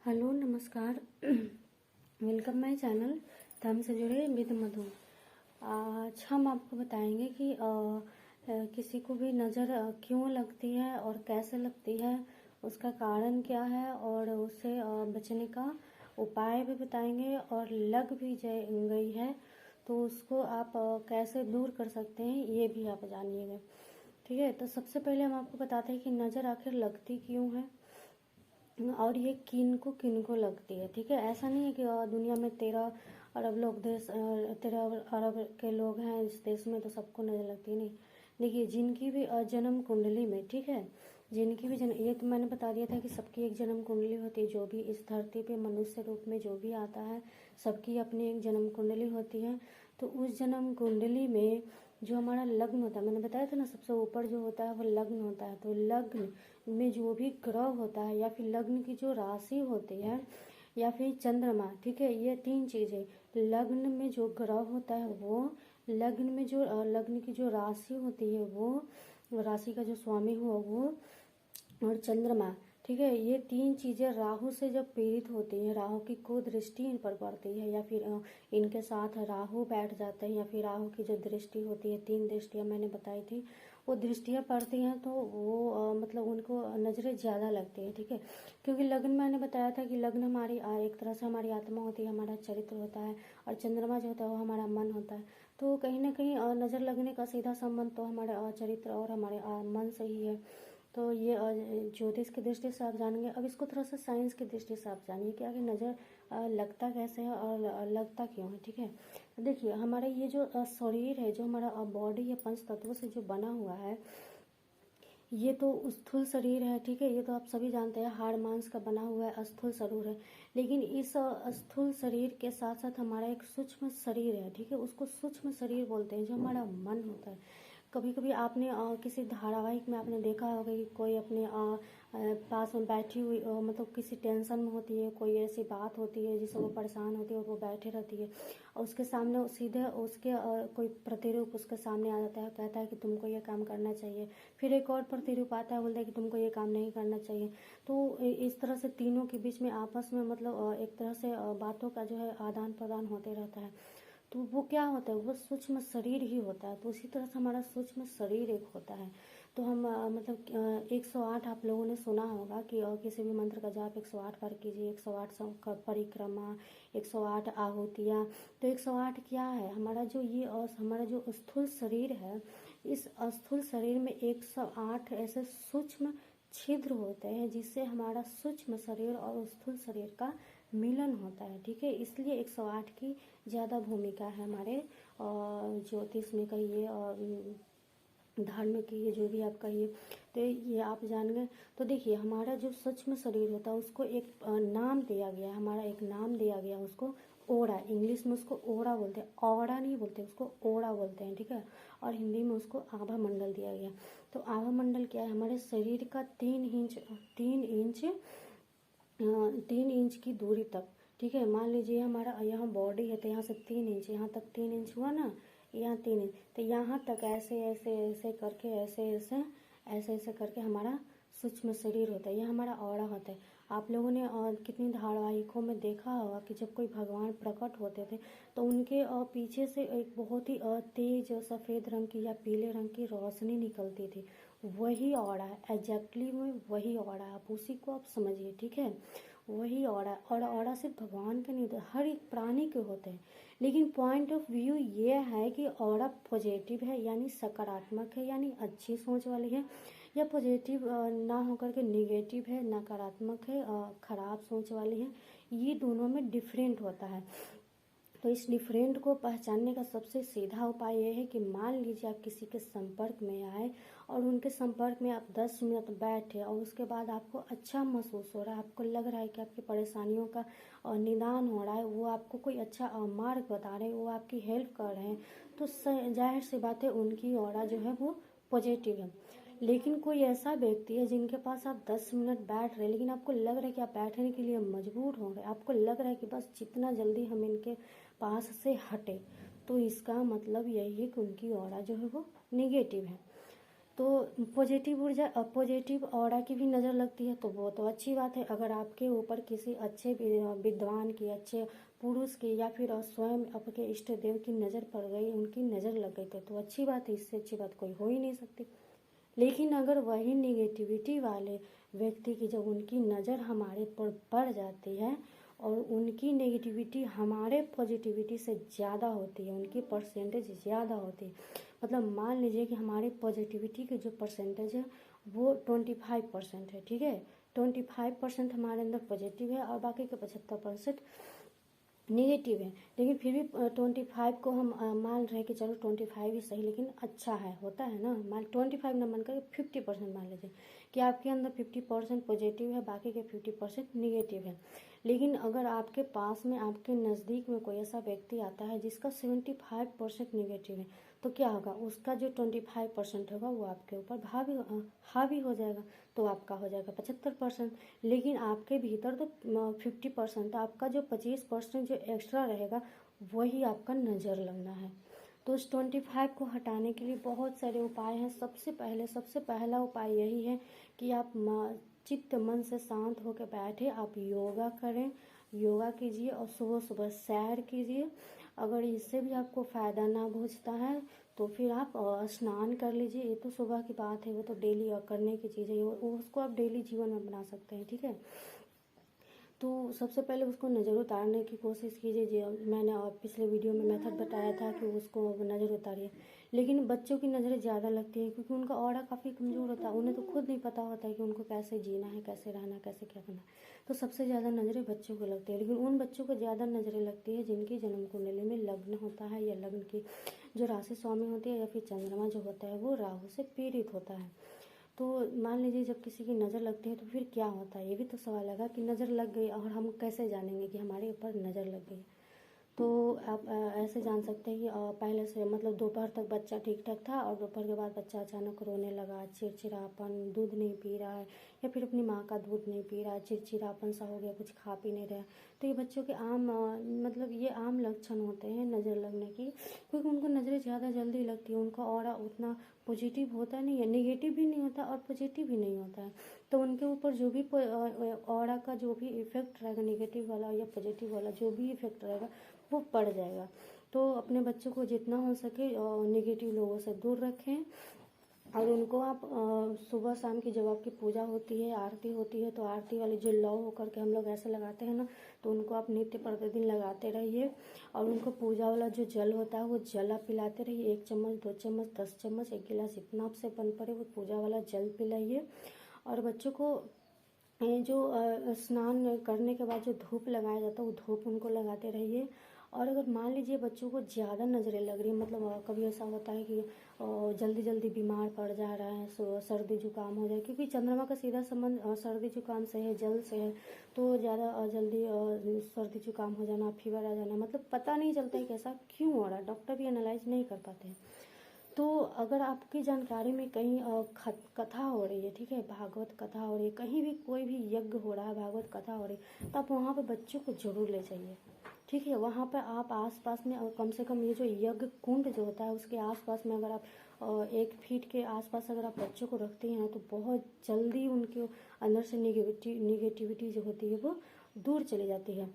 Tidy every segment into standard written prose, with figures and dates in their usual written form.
Hello नमस्कार। Welcome my channel धर्म से जुड़े विद मधु। आज हम आपको बताएंगे कि किसी को भी नज़र क्यों लगती है और कैसे लगती है, उसका कारण क्या है और उससे बचने का उपाय भी बताएंगे। और लग भी गई है तो उसको आप कैसे दूर कर सकते हैं ये भी आप जानिएगा। ठीक है, तो सबसे पहले हम आपको बताते हैं कि नज़र आखिर लगती क्यों है और ये किन को लगती है। ठीक है, ऐसा नहीं है कि दुनिया में 13 अरब लोग 13 अरब के लोग हैं इस देश में तो सबको नजर लगती है, नहीं। देखिए, जिनकी भी जन्म कुंडली में, ठीक है, जिनकी भी जन्म, ये तो मैंने बता दिया था कि सबकी एक जन्म कुंडली होती है। जो भी इस धरती पे मनुष्य रूप में जो भी आता है सबकी अपनी एक जन्म कुंडली होती है। तो उस जन्म कुंडली में जो हमारा लग्न होता है, मैंने बताया था ना, सबसे ऊपर जो होता है वो लग्न होता है। तो लग्न में जो भी ग्रह होता है या फिर लग्न की जो राशि होती है या फिर चंद्रमा, ठीक है, ये तीन चीजें। लग्न में जो ग्रह होता है वो, लग्न की जो राशि होती है वो, राशि का जो स्वामी हुआ वो, और चंद्रमा, ठीक है, ये तीन चीजें राहु से जब पीड़ित होती हैं, राहु की कुदृष्टि इन पर पड़ती है या फिर इनके साथ राहु बैठ जाते हैं या फिर राहु की जो दृष्टि होती है, 3 दृष्टियां मैंने बताई थी, वो दृष्टियां पड़ती हैं तो वो मतलब उनको नजरें ज्यादा लगती है। ठीक है, क्योंकि लग्न मैंने बताया था कि लग्न हमारी एक तरह से हमारी आत्मा होती है, हमारा चरित्र होता है, और चंद्रमा जो होता है वो हमारा मन होता है। तो कहीं ना कहीं नजर लगने का सीधा संबंध तो हमारे चरित्र और हमारे मन से ही है। तो ये ज्योतिष की दृष्टि से आप जानेंगे। अब इसको थोड़ा सा साइंस की दृष्टि से आप जानिए कि आगे नज़र लगता कैसे है और लगता क्यों है। ठीक है, तो देखिए, हमारा ये जो शरीर है, जो हमारा बॉडी है, 5 तत्वों से जो बना हुआ है, ये तो स्थूल शरीर है। ठीक है, ये तो आप सभी जानते हैं, हाड़ मांस का बना हुआ है, स्थूल शरीर है। लेकिन इस स्थूल शरीर के साथ साथ हमारा एक सूक्ष्म शरीर है। ठीक है, उसको सूक्ष्म शरीर बोलते हैं, जो हमारा मन होता है। कभी कभी आपने किसी धारावाहिक में आपने देखा होगा कि कोई अपने पास में बैठी हुई मतलब किसी टेंशन में होती है, कोई ऐसी बात होती है जिससे वो परेशान होती है और वो बैठे रहती है, और उसके सामने सीधे उसके कोई प्रतिरूप उसके सामने आ जाता है, कहता है कि तुमको ये काम करना चाहिए। फिर एक और प्रतिरूप आता है, बोलता है कि तुमको ये काम नहीं करना चाहिए। तो इस तरह से तीनों के बीच में आपस में मतलब एक तरह से बातों का जो है आदान प्रदान होते रहता है। तो वो क्या होता है, वो सूक्ष्म शरीर ही होता है। तो उसी तरह से हमारा सूक्ष्म शरीर एक होता है। तो हम मतलब 108 आप लोगों ने सुना होगा कि किसी भी मंत्र का जाप 108 बार कीजिए, 108 का परिक्रमा, 108 आहुतियाँ। तो 108 क्या है, हमारा जो ये हमारा जो स्थूल शरीर है, इस स्थूल शरीर में 108 ऐसे सूक्ष्म छिद्र होते हैं जिससे हमारा सूक्ष्म शरीर और स्थूल शरीर का मिलन होता है। ठीक है, इसलिए 108 की ज़्यादा भूमिका है हमारे ज्योतिष में कहिए और धर्म की, ये जो भी आप कहिए, तो ये आप जान गए। तो देखिए, हमारा जो सूक्ष्म शरीर होता है उसको एक नाम दिया गया है, हमारा एक नाम दिया गया है उसको ओरा। इंग्लिश में उसको ओरा बोलते हैं, औरा नहीं बोलते, उसको ओरा बोलते हैं। ठीक है, और हिंदी में उसको आभा मंडल दिया गया। तो आभा मंडल क्या है, हमारे शरीर का 3 इंच की दूरी तक। ठीक है, मान लीजिए हमारा यहाँ बॉडी है तो यहाँ से 3 इंच, यहाँ तक 3 इंच हुआ ना, यहाँ 3 इंच, तो यहाँ तक ऐसे ऐसे ऐसे करके ऐसे करके हमारा सूक्ष्म शरीर होता है, यह हमारा ऑरा होता है। आप लोगों ने कितनी धारावाहिकों में देखा होगा कि जब कोई भगवान प्रकट होते थे तो उनके पीछे से एक बहुत ही तेज सफ़ेद रंग की या पीले रंग की रोशनी निकलती थी। वही ऑरा है, एग्जैक्टली में वही ऑरा है, आप उसी को आप समझिए। ठीक है, वही ऑरा, और ऑरा सिर्फ भगवान के नहीं होते, हर एक प्राणी के होते हैं। लेकिन पॉइंट ऑफ व्यू ये है कि ऑरा पॉजिटिव है यानी सकारात्मक है, यानी अच्छी सोच वाली है, या पॉजिटिव ना होकर के निगेटिव है, नकारात्मक है, खराब सोच वाली है। ये दोनों में डिफरेंट होता है। तो इस डिफरेंट को पहचानने का सबसे सीधा उपाय यह है कि मान लीजिए आप किसी के संपर्क में आए और उनके संपर्क में आप 10 मिनट बैठे और उसके बाद आपको अच्छा महसूस हो रहा है, आपको लग रहा है कि आपकी परेशानियों का निदान हो रहा है, वो आपको कोई अच्छा मार्ग बता रहे हैं, वो आपकी हेल्प कर रहे हैं, तो जाहिर सी बात है उनकी ऑरा जो है वो पॉजिटिव है। लेकिन कोई ऐसा व्यक्ति है जिनके पास आप 10 मिनट बैठ रहे हैं लेकिन आपको लग रहा है कि आप बैठने के लिए मजबूर हो रहे हैं, आपको लग रहा है कि बस जितना जल्दी हम इनके पास से हटे, तो इसका मतलब यही है कि उनकी ऑरा जो है वो निगेटिव है। तो पॉजिटिव ऊर्जा पॉजिटिव ऑरा की भी नज़र लगती है तो वो तो अच्छी बात है। अगर आपके ऊपर किसी अच्छे विद्वान की, अच्छे पुरुष की, या फिर स्वयं आपके इष्ट देव की नज़र पड़ गई, उनकी नज़र लग गई तो अच्छी बात है, इससे अच्छी बात कोई हो ही नहीं सकती। लेकिन अगर वही निगेटिविटी वाले व्यक्ति की जब उनकी नज़र हमारे पर पड़ जाती है और उनकी नेगेटिविटी हमारे पॉजिटिविटी से ज़्यादा होती है, उनकी परसेंटेज ज़्यादा होती है, मतलब मान लीजिए कि हमारी पॉजिटिविटी की जो परसेंटेज है वो 25% है, ठीक है, 25% हमारे अंदर पॉजिटिव है और बाकी के 75% नेगेटिव है। लेकिन फिर भी 25 को हम मान रहे कि चलो 25 ही सही, लेकिन अच्छा है, होता है ना, मान 25 ना मान कर 50% मान लीजिए कि आपके अंदर 50% पॉजिटिव है, बाकी के 50% नेगेटिव है। लेकिन अगर आपके पास में, आपके नज़दीक में कोई ऐसा व्यक्ति आता है जिसका 75% नेगेटिव है, तो क्या होगा, उसका जो 25% होगा वो आपके ऊपर हावी हो जाएगा, तो आपका हो जाएगा 75%। लेकिन आपके भीतर तो 50%, तो आपका जो 25% जो एक्स्ट्रा रहेगा वही आपका नज़र लगना है। तो उस 25 को हटाने के लिए बहुत सारे उपाय हैं। सबसे पहला उपाय यही है कि आप चित्त मन से शांत होकर बैठे, आप योगा करें, योगा कीजिए और सुबह सुबह सैर कीजिए। अगर इससे भी आपको फ़ायदा ना पहुँचता है तो फिर आप स्नान कर लीजिए। ये तो सुबह की बात है, वो तो डेली करने की चीज़ है, उसको आप डेली जीवन में बना सकते हैं, ठीक है। तो सबसे पहले उसको नज़र उतारने की कोशिश कीजिए। जो मैंने पिछले वीडियो में मेथड बताया था कि उसको नज़र उतारिए। लेकिन बच्चों की नज़रें ज़्यादा लगती है क्योंकि उनका ऑरा काफ़ी कमज़ोर होता है, उन्हें तो खुद नहीं पता होता है कि उनको कैसे जीना है, कैसे रहना है, कैसे क्या करना है। तो सबसे ज़्यादा नज़रें बच्चों को लगती है। लेकिन उन बच्चों को ज़्यादा नज़रें लगती है जिनकी जन्म कुंडली में लग्न होता है, या लग्न की जो राशि स्वामी होती है, या फिर चंद्रमा जो होता है वो राहु से पीड़ित होता है। तो मान लीजिए जब किसी की नज़र लगती है तो फिर क्या होता है, ये भी तो सवाल लगा कि नज़र लग गई और हम कैसे जानेंगे कि हमारे ऊपर नज़र लग गई। तो आप ऐसे जान सकते हैं कि पहले से मतलब दोपहर तक बच्चा ठीक ठाक था और दोपहर के बाद बच्चा अचानक रोने लगा, चिड़चिड़ापन, दूध नहीं पी रहा है या फिर अपनी माँ का दूध नहीं पी रहा है, चिड़चिड़ापन सा हो गया, कुछ खा पी नहीं रहा। तो ये बच्चों के मतलब ये आम लक्षण होते हैं नज़र लगने की, क्योंकि उनको नज़रें ज़्यादा जल्दी लगती है, उनका ऑरा उतना पॉजिटिव होता नहीं है, नेगेटिव भी नहीं होता और पॉजिटिव भी नहीं होता है। तो उनके ऊपर जो भी ऑरा का जो भी इफेक्ट रहेगा, नेगेटिव वाला या पॉजिटिव वाला जो भी इफेक्ट रहेगा वो पड़ जाएगा। तो अपने बच्चों को जितना हो सके नेगेटिव लोगों से दूर रखें। और उनको आप सुबह शाम की जब आपकी पूजा होती है, आरती होती है, तो आरती वाली जो लौ होकर के हम लोग ऐसे लगाते हैं ना, तो उनको आप नित्य प्रतिदिन लगाते रहिए। और उनको पूजा वाला जो जल होता है वो जल आप पिलाते रहिए, 1 चम्मच 2 चम्मच 10 चम्मच 1 गिलास जितना आपसे बन पड़े वो पूजा वाला जल पिलाइए। और बच्चों को जो स्नान करने के बाद जो धूप लगाया जाता है वो धूप उनको लगाते रहिए। और अगर मान लीजिए बच्चों को ज़्यादा नज़रें लग रही है, मतलब कभी ऐसा होता है कि जल्दी जल्दी बीमार पड़ जा रहा है, सर्दी जुकाम हो जाए, क्योंकि चंद्रमा का सीधा संबंध सर्दी जुकाम से है, जल से है, तो ज़्यादा जल्दी सर्दी जुकाम हो जाना, फीवर आ जाना, मतलब पता नहीं चलता है कैसा क्यों हो रहा है, डॉक्टर भी एनालाइज नहीं कर पाते हैं। तो अगर आपकी जानकारी में कहीं कथा हो रही है, ठीक है, भागवत कथा हो रही है, कहीं भी कोई भी यज्ञ हो रहा है, भागवत कथा हो रही है, तो आप वहाँ पे बच्चों को जरूर ले जाइए, ठीक है। वहाँ पे आप आसपास में कम से कम ये जो यज्ञ कुंड जो होता है उसके आसपास में अगर आप 1 फीट के आसपास अगर आप बच्चों को रखते हैं तो बहुत जल्दी उनके अंदर से निगेटिविटी जो होती है वो दूर चली जाती है।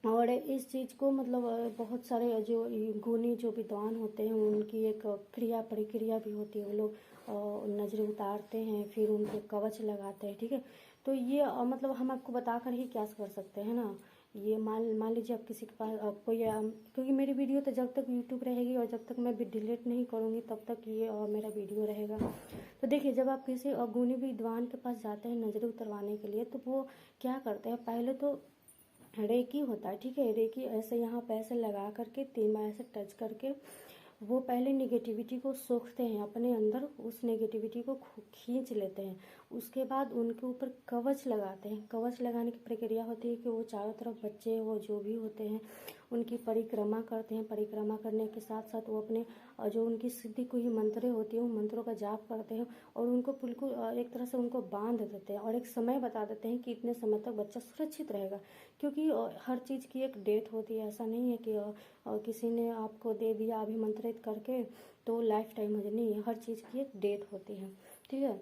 और इस चीज़ को मतलब बहुत सारे जो गुणी जो विद्वान होते हैं उनकी एक क्रिया प्रक्रिया भी होती है, वो लोग नजर उतारते हैं फिर उन पे कवच लगाते हैं, ठीक है। तो ये मतलब हम आपको बताकर ही क्या कर सकते हैं ना, ये मान लीजिए आप किसी के पास कोई क्योंकि मेरी वीडियो तो जब तक यूट्यूब रहेगी और जब तक मैं भी डिलीट नहीं करूँगी तब तक ये मेरा वीडियो रहेगा। तो देखिए जब आप किसी गुणी विद्वान के पास जाते हैं नजर उतरवाने के लिए तो वो क्या करते हैं, पहले तो रेकी होता है, ठीक है, रेकी ऐसे यहाँ पे ऐसे लगा करके 3 बार ऐसे टच करके वो पहले नेगेटिविटी को सोखते हैं अपने अंदर, उस नेगेटिविटी को खींच लेते हैं उसके बाद उनके ऊपर कवच लगाते हैं। कवच लगाने की प्रक्रिया होती है कि वो चारों तरफ बच्चे वो जो भी होते हैं उनकी परिक्रमा करते हैं। परिक्रमा करने के साथ साथ वो अपने जो उनकी सिद्धि को ही मंत्र होती है उन मंत्रों का जाप करते हैं और उनको बिल्कुल एक तरह से उनको बांध देते हैं और एक समय बता देते हैं कि इतने समय तक बच्चा सुरक्षित रहेगा। क्योंकि हर चीज़ की एक डेट होती है, ऐसा नहीं है कि किसी ने आपको दे दिया अभिमंत्रित करके तो लाइफ टाइम हो जाए, नहीं है, हर चीज़ की एक डेट होती है। ठीक है,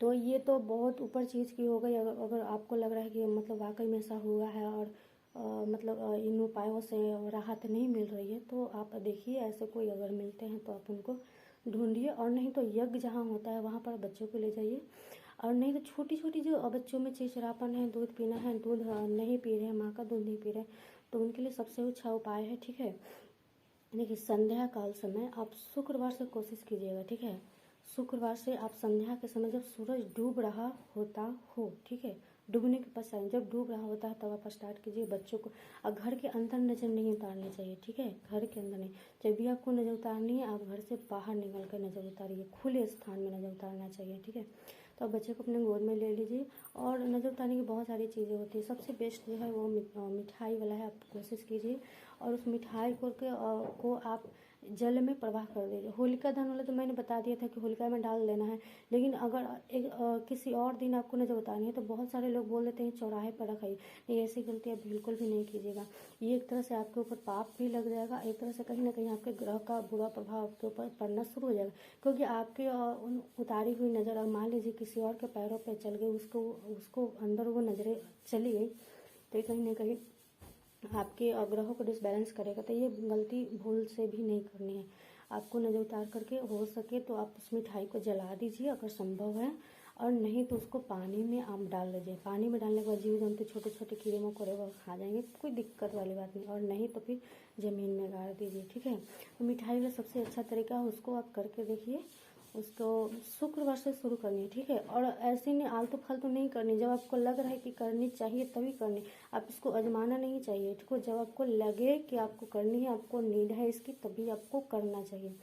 तो ये तो बहुत ऊपर चीज़ की हो गई। अगर आपको लग रहा है कि मतलब वाकई में ऐसा हुआ है और मतलब इन उपायों से राहत नहीं मिल रही है तो आप देखिए ऐसे कोई अगर मिलते हैं तो आप उनको ढूंढिए, और नहीं तो यज्ञ जहाँ होता है वहाँ पर बच्चों को ले जाइए। और नहीं तो छोटी छोटी जो बच्चों में चिड़चिड़ापन है, दूध पीना है, दूध नहीं पी रहे हैं, माँ का दूध नहीं पी रहे, तो उनके लिए सबसे अच्छा उपाय है, ठीक है, देखिए संध्या काल समय आप शुक्रवार से कोशिश कीजिएगा। ठीक है, शुक्रवार से आप संध्या के समय जब सूरज डूब रहा होता हो, ठीक है, डूबने के पश्चात जब डूब रहा होता है तब आप स्टार्ट कीजिए बच्चों को। और घर के अंदर नज़र नहीं उतारनी चाहिए, ठीक है, घर के अंदर नहीं। जब भी आपको नज़र उतारनी है आप घर से बाहर निकल कर नज़र उतारिए, खुले स्थान में नज़र उतारना चाहिए। ठीक है, तो आप बच्चे को अपने गोद में ले लीजिए। और नज़र उतारने की बहुत सारी चीज़ें होती है, सबसे बेस्ट जो है वो मिठाई वाला है, आप कोशिश कीजिए और उस मिठाई को आप जल में प्रवाह कर दीजिए। होलिका दहन वाला तो मैंने बता दिया था कि होलिका में डाल देना है, लेकिन अगर किसी और दिन आपको नजर उतारनी है तो बहुत सारे लोग बोल देते हैं चौराहे पर रखाइए, नहीं, ऐसी गलती आप बिल्कुल भी नहीं कीजिएगा। ये एक तरह से आपके ऊपर पाप भी लग जाएगा, एक तरह से कहीं ना कहीं आपके ग्रह का बुरा प्रभाव आपके ऊपर पड़ना शुरू हो जाएगा, क्योंकि आपके उतारी हुई नज़र, और मान लीजिए किसी और के पैरों पर चल गई, उसको अंदर वो नज़रें चली गई, तो कहीं ना कहीं आपके ग्रहों को डिसबैलेंस करेगा। तो ये गलती भूल से भी नहीं करनी है आपको। नज़र उतार करके हो सके तो आप उस मिठाई को जला दीजिए अगर संभव है, और नहीं तो उसको पानी में आप डाल दीजिए। पानी में डालने के बाद जीव जंतु छोटे छोटे कीड़े मकोड़े वो खा जाएंगे, कोई दिक्कत वाली बात नहीं, और नहीं तो फिर ज़मीन में गाड़ दीजिए। ठीक है, तो मिठाई का सबसे अच्छा तरीका है, उसको आप करके देखिए। उसको शुक्रवार से शुरू करनी है, ठीक है, और ऐसे नहीं आलतू फालतू नहीं करनी। जब आपको लग रहा है कि करनी चाहिए तभी करनी, आप इसको आजमाना नहीं चाहिए। ठीक है, जब आपको लगे कि आपको करनी है, आपको नीड है इसकी, तभी आपको करना चाहिए।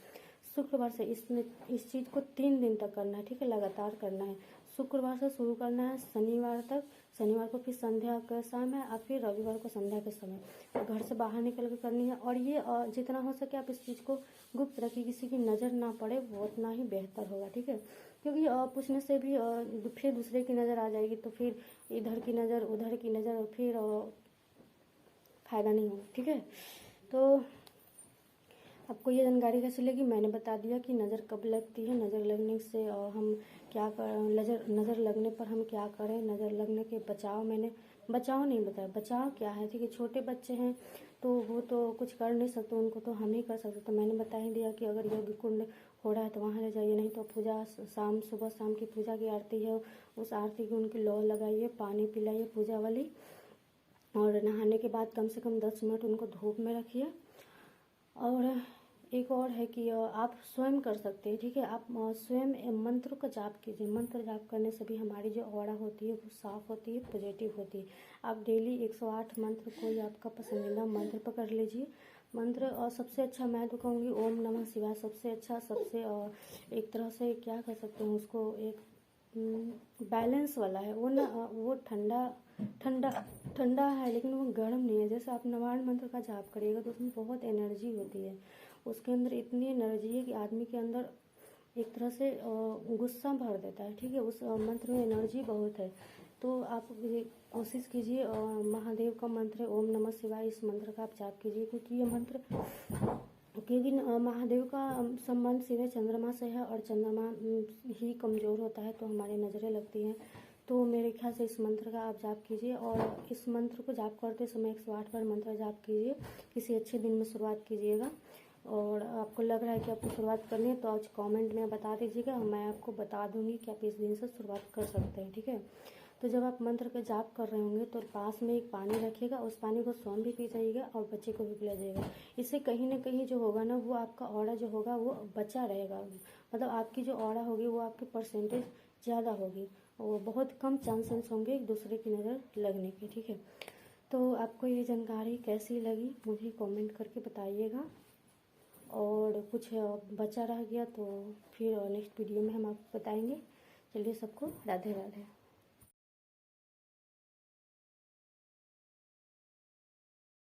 शुक्रवार से इस चीज़ को 3 दिन तक करना है, ठीक है, लगातार करना है। शुक्रवार से शुरू करना है शनिवार तक, शनिवार को फिर संध्या का समय और फिर रविवार को संध्या के समय, और घर से बाहर निकल कर करनी है। और ये जितना हो सके आप इस चीज़ को गुप्त रखिए, किसी की नज़र ना पड़े, वो उतना ही बेहतर होगा। ठीक है, क्योंकि पूछने से भी फिर दूसरे की नज़र आ जाएगी, तो फिर इधर की नज़र उधर की नज़र, फिर फ़ायदा नहीं होगा। ठीक है, तो आपको ये जानकारी कैसी लगी, मैंने बता दिया कि नज़र कब लगती है, नज़र लगने से हम क्या कर, नज़र लगने पर हम क्या करें, नज़र लगने के बचाव, मैंने बचाव नहीं बताया, बचाव क्या है। ठीक है, छोटे बच्चे हैं तो वो तो कुछ कर नहीं सकते, उनको तो हम ही कर सकते, तो मैंने बता ही दिया कि अगर यज्ञ कुंड हो रहा है तो वहाँ ले जाइए, नहीं तो पूजा सुबह शाम की पूजा की आरती है, उस आरती की उनकी लौ लगाइए, पानी पिलाइए पूजा वाली, और नहाने के बाद कम से कम 10 मिनट उनको धूप में रखिए। और एक और है कि आप स्वयं कर सकते हैं। ठीक है, आप स्वयं मंत्र का जाप कीजिए। मंत्र जाप करने से भी हमारी जो ऑरा होती है वो साफ होती है, पॉजिटिव होती है। आप डेली 108 मंत्र, कोई आपका पसंदीदा मंत्र पकड़ लीजिए। मंत्र और सबसे अच्छा मैं तो कहूँगी ओम नमः शिवाय सबसे अच्छा, सबसे एक तरह से क्या कह सकते हैं उसको, एक बैलेंस वाला है वो ना, वो ठंडा ठंडा ठंडा है लेकिन वो गर्म नहीं है। जैसे आप नवाण मंत्र का जाप करिएगा तो उसमें बहुत एनर्जी होती है, उसके अंदर इतनी एनर्जी है कि आदमी के अंदर एक तरह से गुस्सा भर देता है। ठीक है, उस मंत्र में एनर्जी बहुत है। तो आप कोशिश कीजिए, महादेव का मंत्र है ओम नमः शिवाय, इस मंत्र का आप जाप कीजिए, क्योंकि ये मंत्र, क्योंकि महादेव का संबंध सीधे चंद्रमा से है, और चंद्रमा ही कमज़ोर होता है तो हमारी नज़रें लगती हैं। तो मेरे ख्याल से इस मंत्र का आप जाप कीजिए, और इस मंत्र को जाप करते समय 108 बार मंत्र जाप कीजिए। किसी अच्छे दिन में शुरुआत कीजिएगा, और आपको लग रहा है कि आपको शुरुआत करनी है तो आज कमेंट में बता दीजिएगा, मैं आपको बता दूंगी कि आप इस दिन से शुरुआत कर सकते हैं। ठीक है, तो जब आप मंत्र का जाप कर रहे होंगे तो पास में एक पानी रखिएगा, उस पानी को स्वयं भी पी जाइएगा और बच्चे को भी पिला जाइएगा। इससे कहीं ना कहीं जो होगा ना, वो आपका ऑरा जो होगा वो बचा रहेगा, मतलब आपकी जो ऑरा होगी वो आपकी परसेंटेज ज़्यादा होगी, और बहुत कम चांसेस होंगे एक दूसरे की नज़र लगने के। ठीक है, तो आपको ये जानकारी कैसी लगी मुझे कमेंट करके बताइएगा, और कुछ बचा रह गया तो फिर नेक्स्ट वीडियो में हम आपको बताएंगे। चलिए सबको राधे राधे।